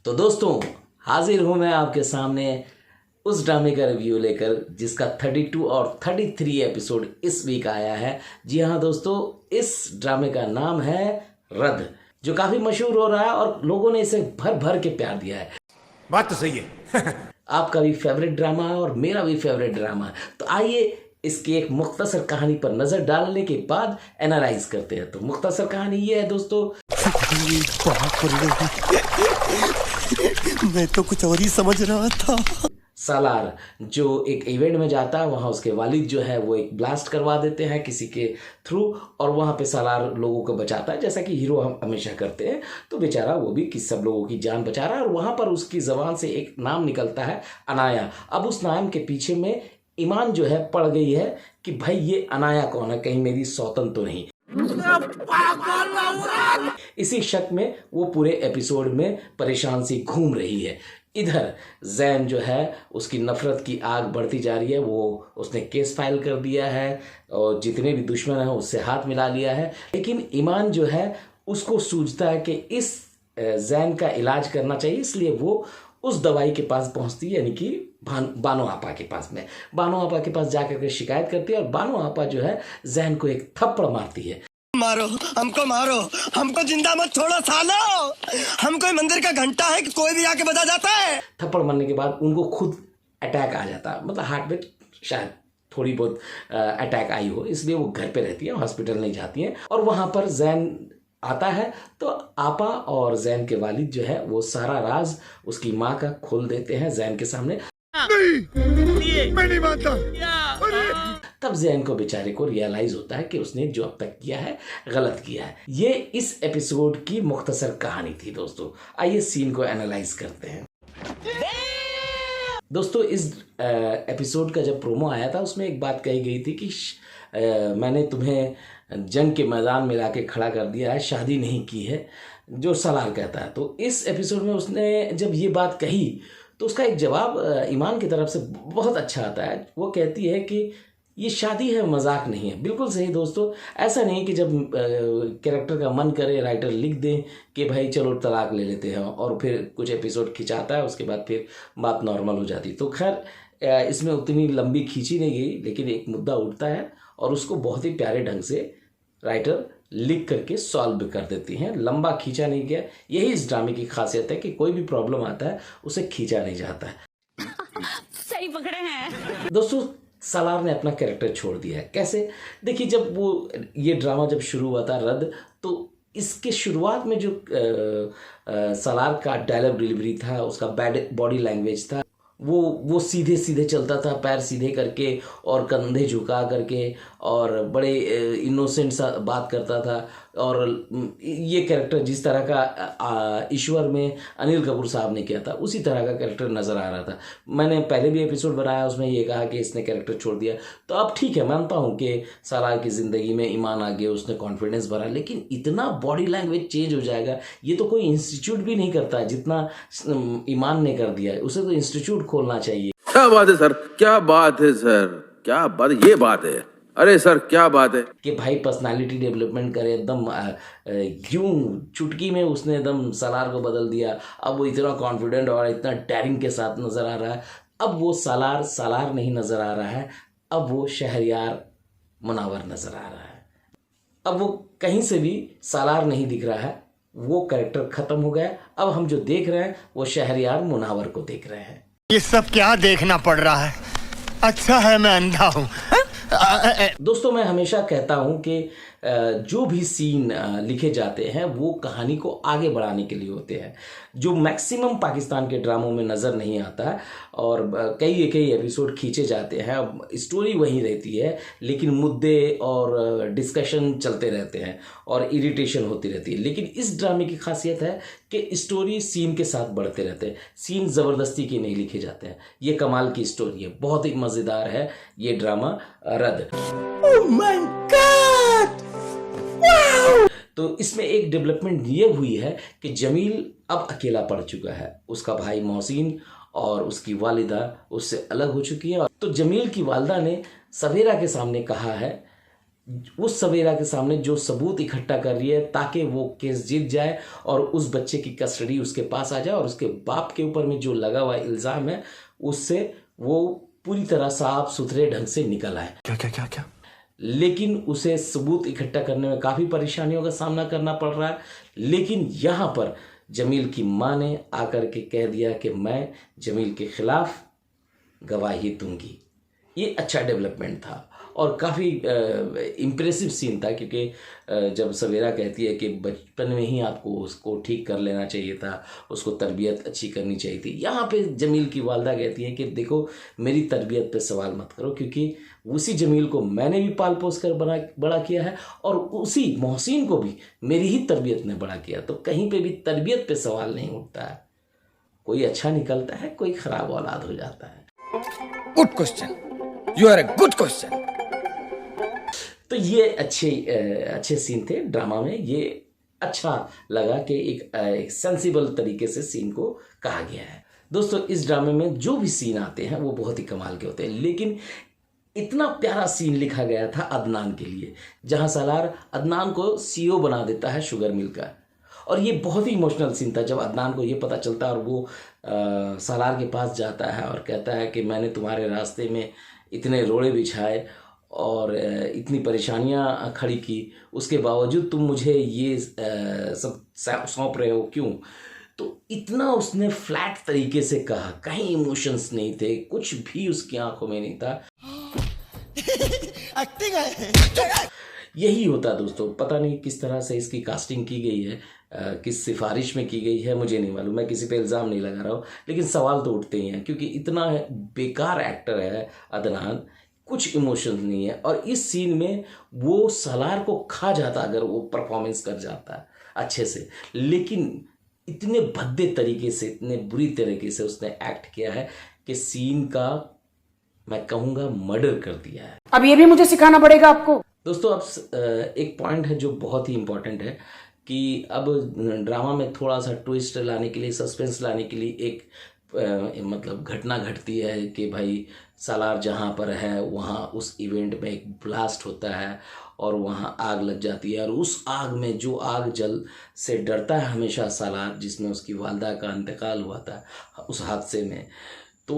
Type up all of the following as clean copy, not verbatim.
तो दोस्तों, हाजिर हूं मैं आपके सामने उस ड्रामे का रिव्यू लेकर जिसका 32 और 33 एपिसोड इस वीक आया है। जी हाँ दोस्तों, इस ड्रामे का नाम है रद, जो काफी मशहूर हो रहा है और लोगों ने इसे भर भर के प्यार दिया है। बात तो सही है। आपका भी फेवरेट ड्रामा है और मेरा भी फेवरेट ड्रामा है। तो आइए इसकी एक मुख्तसर कहानी पर नजर डालने के बाद एनालाइज करते हैं। तो मुख्तसर कहानी ये है दोस्तों। मैं तो कुछ और ही समझ रहा था। सालार जो एक इवेंट में जाता है, वहाँ उसके वालिद जो है वो एक ब्लास्ट करवा देते हैं किसी के थ्रू, और वहाँ पे सालार लोगों को बचाता है जैसा कि हीरो हम हमेशा करते हैं। तो बेचारा वो भी कि सब लोगों की जान बचा रहा है, और वहाँ पर उसकी ज़बान से एक नाम निकलता है, अनाया। अब उस नाम के पीछे में ईमान जो है पड़ गई है कि भाई ये अनाया कौन है, कहीं मेरी सौतन तो नहीं। इसी शक में वो पूरे एपिसोड में परेशान सी घूम रही है। इधर जैन जो है उसकी नफरत की आग बढ़ती जा रही है। वो उसने केस फाइल कर दिया है और जितने भी दुश्मन हैं उससे हाथ मिला लिया है। लेकिन ईमान जो है उसको सूझता है कि इस जैन का इलाज करना चाहिए, इसलिए वो उस दवाई के पास पहुंचती है, यानी कि बानो आपा के पास में। बानो आपा के पास जाकर के शिकायत करती है और बानो आपा जो है जैन को एक थप्पड़ मारती है। मारो, हमको जिंदा मत छोड़ो सालो। हम कोई मंदिर का घंटा है कि कोई भी आके बजा जाता है। थप्पड़ मारने के बाद उनको खुद अटैक आ जाता है, मतलब हार्ट में शायद थोड़ी बहुत अटैक आई हो, इसलिए वो घर पे रहती है, हॉस्पिटल नहीं जाती हैं। और वहाँ पर जैन आता है तो आपा और जैन के वालिद जो है वो सारा राज उसकी माँ का खोल देते हैं जैन के सामने। नहीं, मैं नहीं मानता। तब जैन को बेचारे को रियलाइज होता है कि उसने जो अब तक किया है गलत किया है। ये इस एपिसोड की मुख्तसर कहानी थी दोस्तों। आइए सीन को एनालाइज करते हैं। दोस्तों, इस एपिसोड का जब प्रोमो आया था उसमें एक बात कही गई थी कि मैंने तुम्हें जंग के मैदान में लाके खड़ा कर दिया है, शादी नहीं की है, जो सालार कहता है। तो इस एपिसोड में उसने जब ये बात कही तो उसका एक जवाब ईमान की तरफ से बहुत अच्छा आता है। वो कहती है कि ये शादी है, मजाक नहीं है। बिल्कुल सही दोस्तों। ऐसा नहीं कि जब कैरेक्टर का मन करे राइटर लिख दें कि भाई चलो तलाक ले लेते हैं और फिर कुछ एपिसोड खिंचाता है, उसके बाद फिर बात नॉर्मल हो जाती। तो खैर इसमें उतनी लंबी खींची नहीं गई, लेकिन एक मुद्दा उठता है और उसको बहुत ही प्यारे ढंग से राइटर लिख करके सॉल्व कर देती हैं। लंबा खींचा नहीं गया। यही इस ड्रामे की खासियत है कि कोई भी प्रॉब्लम आता है उसे खींचा नहीं जाता है। सही पकड़े हैं दोस्तों, सालार ने अपना कैरेक्टर छोड़ दिया है। कैसे? देखिए, जब वो ये ड्रामा जब शुरू हुआ था रद, तो इसके शुरुआत में जो सालार का डायलॉग डिलीवरी था, उसका बॉडी लैंग्वेज था, वो सीधे सीधे चलता था, पैर सीधे करके और कंधे झुका करके, और बड़े इनोसेंट सा बात करता था। और ये कैरेक्टर जिस तरह का ईश्वर में अनिल कपूर साहब ने किया था, उसी तरह का कैरेक्टर नज़र आ रहा था। मैंने पहले भी एपिसोड बनाया, उसमें ये कहा कि इसने कैरेक्टर छोड़ दिया। तो अब ठीक है, मानता हूँ कि सालार की ज़िंदगी में ईमान आ गया, उसने कॉन्फिडेंस भरा, लेकिन इतना बॉडी लैंग्वेज चेंज हो जाएगा ये तो कोई इंस्टीट्यूट भी नहीं करता जितना ईमान ने कर दिया है। उसे तो इंस्टीट्यूट खोलना चाहिए। क्या बात है सर, क्या बात है सर, क्या बात, ये बात है। अरे सर क्या बात है कि भाई पर्सनालिटी डेवलपमेंट करे, एकदम यूं चुटकी में उसने एकदम सालार को बदल दिया। अब वो इतना कॉन्फिडेंट और इतना डेयरिंग के साथ नज़र आ रहा है। अब वो सालार नहीं नज़र आ रहा है, अब वो शहरयार मुनावर नज़र आ रहा है। अब वो कहीं से भी सालार नहीं दिख रहा है, वो कैरेक्टर ख़त्म हो गया। अब हम जो देख रहे हैं वो शहरयार मुनावर को देख रहे हैं। ये सब क्या देखना पड़ रहा है? अच्छा है मैं अंधा हूँ। दोस्तों, मैं हमेशा कहता हूं कि जो भी सीन लिखे जाते हैं वो कहानी को आगे बढ़ाने के लिए होते हैं, जो मैक्सिमम पाकिस्तान के ड्रामों में नज़र नहीं आता है। और कई एपिसोड खींचे जाते हैं, स्टोरी वही रहती है, लेकिन मुद्दे और डिस्कशन चलते रहते हैं और इरिटेशन होती रहती है। लेकिन इस ड्रामे की खासियत है कि स्टोरी सीन के साथ बढ़ते रहते हैं, सीन ज़बरदस्ती के नहीं लिखे जाते हैं। ये कमाल की स्टोरी है, बहुत ही मज़ेदार है ये ड्रामा रद। Oh my God! Wow! तो इसमें एक डेवलपमेंट ये हुई है कि जमील अब अकेला पड़ चुका है। उसका भाई मोहसिन और उसकी वालिदा उससे अलग हो चुकी है। तो जमील की वालिदा ने सवेरा के सामने कहा है उस सवेरा के सामने जो सबूत इकट्ठा कर रही है ताकि वो केस जीत जाए और उस बच्चे की कस्टडी उसके पास आ जाए और उसके बाप के ऊपर में जो लगा हुआ इल्ज़ाम है उससे वो पूरी तरह साफ सुथरे ढंग से निकल आए। क्या क्या क्या क्या? लेकिन उसे सबूत इकट्ठा करने में काफ़ी परेशानियों का सामना करना पड़ रहा है। लेकिन यहाँ पर जमील की माँ ने आकर के कह दिया कि मैं जमील के खिलाफ गवाही दूंगी। ये अच्छा डेवलपमेंट था और काफ़ी इम्प्रेसिव सीन था, क्योंकि जब सवेरा कहती है कि बचपन में ही आपको उसको ठीक कर लेना चाहिए था, उसको तरबियत अच्छी करनी चाहिए थी, यहाँ पे जमील की वालदा कहती है कि देखो मेरी तरबियत पे सवाल मत करो, क्योंकि उसी जमील को मैंने भी पाल पोस कर बड़ा किया है और उसी मोहसिन को भी मेरी ही तरबियत ने बड़ा किया, तो कहीं पे भी तरबियत पे सवाल नहीं उठता है। कोई अच्छा निकलता है, कोई ख़राब औलाद हो जाता है। Good question, you are a good question. तो ये अच्छे सीन थे ड्रामा में। ये अच्छा लगा कि एक सेंसिबल तरीके से सीन को कहा गया है। दोस्तों इस ड्रामे में जो भी सीन आते हैं वो बहुत ही कमाल के होते हैं, लेकिन इतना प्यारा सीन लिखा गया था अदनान के लिए, जहां सालार अदनान को सीईओ बना देता है शुगर मिल का। और ये बहुत ही इमोशनल सीन था जब अदनान को ये पता चलता है और वो सालार के पास जाता है और कहता है कि मैंने तुम्हारे रास्ते में इतने रोड़े बिछाए और इतनी परेशानियां खड़ी की, उसके बावजूद तुम मुझे ये सब सौंप रहे हो, क्यों? तो इतना उसने फ्लैट तरीके से कहा, कहीं इमोशंस नहीं थे, कुछ भी उसकी आंखों में नहीं था। एक्टिंग है। यही होता है दोस्तों। पता नहीं किस तरह से इसकी कास्टिंग की गई है, किस सिफारिश में की गई है मुझे नहीं मालूम, मैं किसी पे इल्ज़ाम नहीं लगा रहा हूँ, लेकिन सवाल तो उठते ही हैं क्योंकि इतना बेकार एक्टर है अदनान, कुछ इमोशंस नहीं है। और इस सीन में वो सालार को खा जाता अगर वो परफॉर्मेंस कर जाता है अच्छे से, लेकिन इतने भद्दे तरीके से, इतने बुरी तरीके से उसने एक्ट किया है कि सीन का मैं कहूँगा मर्डर कर दिया है। अब ये भी मुझे सिखाना पड़ेगा आपको। दोस्तों अब एक पॉइंट है जो बहुत ही इम्पोर्टेंट है कि अब ड्रामा में थोड़ा सा ट्विस्ट लाने के लिए, सस्पेंस लाने के लिए एक मतलब घटना घटती है कि भाई सालार जहाँ पर है वहाँ उस इवेंट में एक ब्लास्ट होता है और वहाँ आग लग जाती है। और उस आग में जो आग जल से डरता है हमेशा सालार, जिसमें उसकी वालदा का इंतकाल हुआ था उस हादसे में, तो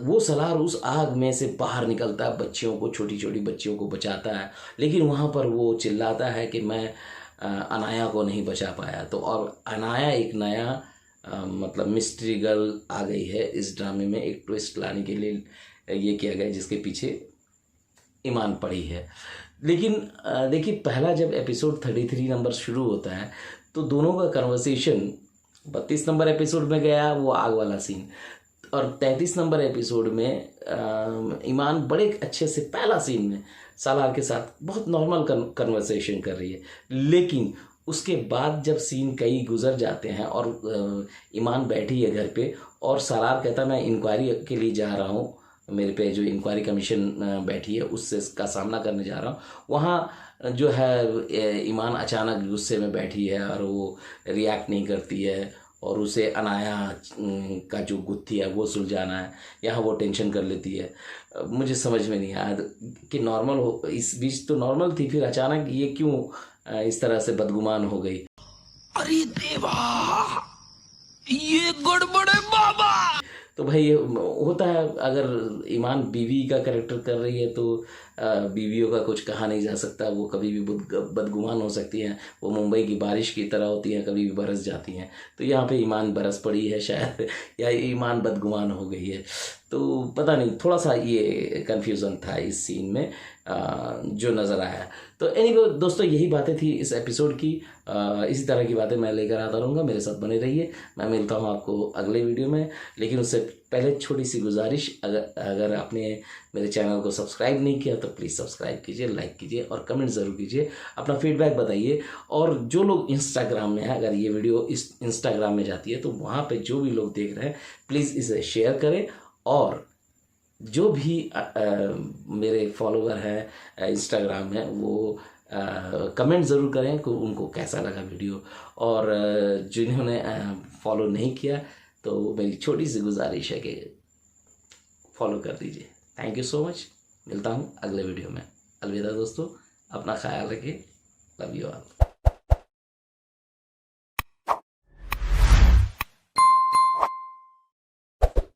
वो सालार उस आग में से बाहर निकलता है, बच्चियों को, छोटी छोटी बच्चियों को बचाता है, लेकिन वहाँ पर वो चिल्लाता है कि मैं अनाया को नहीं बचा पाया। तो और अनाया एक नया मतलब मिस्ट्री गर्ल आ गई है इस ड्रामे में, एक ट्विस्ट लाने के लिए ये किया गया जिसके पीछे ईमान पड़ी है। लेकिन देखिए पहला जब एपिसोड 33 नंबर शुरू होता है तो दोनों का कन्वर्सेशन 32 नंबर एपिसोड में गया वो आग वाला सीन, और 33 नंबर एपिसोड में ईमान बड़े अच्छे से पहला सीन में सालार के साथ बहुत नॉर्मल कन्वर्सेशन कर रही है। लेकिन उसके बाद जब सीन कई गुजर जाते हैं और ईमान बैठी है घर पे और सालार कहता मैं इंक्वायरी के लिए जा रहा हूँ, मेरे पे जो इंक्वायरी कमीशन बैठी है उससे का सामना करने जा रहा हूँ, वहाँ जो है ईमान अचानक गुस्से में बैठी है और वो रिएक्ट नहीं करती है और उसे अनाया का जो गुत्थी है वो सुलझाना है, यहाँ वो टेंशन कर लेती है। मुझे समझ में नहीं आया कि नॉर्मल हो, इस बीच तो नॉर्मल थी, फिर अचानक ये क्यों इस तरह से बदगुमान हो गई। अरे देवा, ये गड़बड़ है बाबा। तो भाई होता है, अगर ईमान बीवी का कैरेक्टर कर रही है तो बीवियों का कुछ कहा नहीं जा सकता, वो कभी भी बदगुमान हो सकती हैं, वो मुंबई की बारिश की तरह होती हैं, कभी भी बरस जाती हैं। तो यहाँ पे ईमान बरस पड़ी है शायद, या ईमान बदगुमान हो गई है, तो पता नहीं, थोड़ा सा ये कन्फ्यूज़न था इस सीन में जो नज़र आया। तो एनीवे दोस्तों यही बातें थी इस एपिसोड की, इसी तरह की बातें मैं लेकर आता रहूँगा, मेरे साथ बने रहिए। मैं मिलता हूँ आपको अगले वीडियो में, लेकिन उससे पहले छोटी सी गुजारिश, अगर आपने मेरे चैनल को सब्सक्राइब नहीं किया तो प्लीज़ सब्सक्राइब कीजिए, लाइक कीजिए और कमेंट ज़रूर कीजिए, अपना फीडबैक बताइए। और जो लोग इंस्टाग्राम में हैं, अगर ये वीडियो इस इंस्टाग्राम में जाती है तो वहाँ पे जो भी लोग देख रहे हैं प्लीज़ इसे शेयर करें, और जो भी मेरे फॉलोवर हैं इंस्टाग्राम में वो कमेंट ज़रूर करें कि उनको कैसा लगा वीडियो, और जिन्होंने फॉलो नहीं किया तो मेरी छोटी सी गुजारिश है कि फॉलो कर दीजिए। थैंक यू सो मच, मिलता हूँ अगले वीडियो में। अलविदा दोस्तों, अपना ख्याल रखिए। Love you all.